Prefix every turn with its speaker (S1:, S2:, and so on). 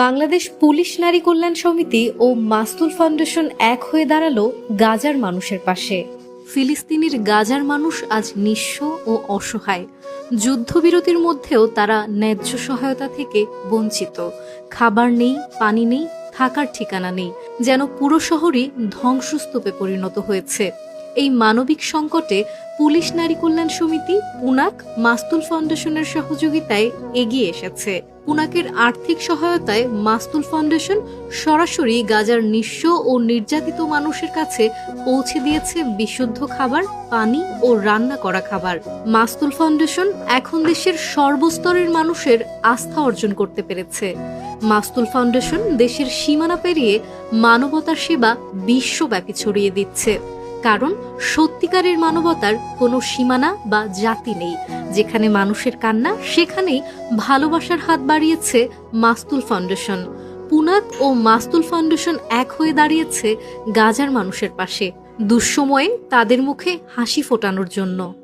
S1: Bangladesh police নারী কল্যাণ সমিতি ও মাস্তুল foundation এক হয়ে দাঁড়ালো গাজার মানুষের পাশে। ফিলিস্তিনের গাজার মানুষ আজ নিঃস্ব ও অসহায়। যুদ্ধবিরতির মধ্যেও তারা ন্যায্য সহায়তা থেকে বঞ্চিত। খাবার নেই, পানি নেই, থাকার ঠিকানা নেই, যেন পুরো শহরই ধ্বংসস্তূপে পরিণত হয়েছে। এই মানবিক সংকটে পুলিশ নারী কল্যাণ সমিতি পুনাক মাস্তুল ফাউন্ডেশনের সহযোগিতায় এগিয়ে এসেছে। পুনাকের আর্থিক সহায়তায় মাস্তুল ফাউন্ডেশন সরাসরি গাজার নিঃস্ব ও নির্যাতিত মানুষের কাছে পৌঁছে দিয়েছে বিশুদ্ধ খাবার, পানি ও রান্না করা খাবার। মাস্তুল ফাউন্ডেশন এখন দেশের সর্বস্তরের মানুষের আস্থা অর্জন করতে পেরেছে। মাস্তুল ফাউন্ডেশন দেশের সীমানা পেরিয়ে মানবতার সেবা বিশ্বব্যাপী ছড়িয়ে দিচ্ছে। কারণ সত্যিকারের মানবতার কোনো সীমানা বা জাতি নেই। যেখানে মানুষের কান্না, সেখানেই ভালোবাসার হাত বাড়িয়েছে মাস্তুল ফাউন্ডেশন। পুনাক ও মাস্তুল ফাউন্ডেশন এক হয়ে দাঁড়িয়েছে গাজার মানুষের পাশে, দুঃসময়ে তাদের মুখে হাসি ফোটানোর জন্য।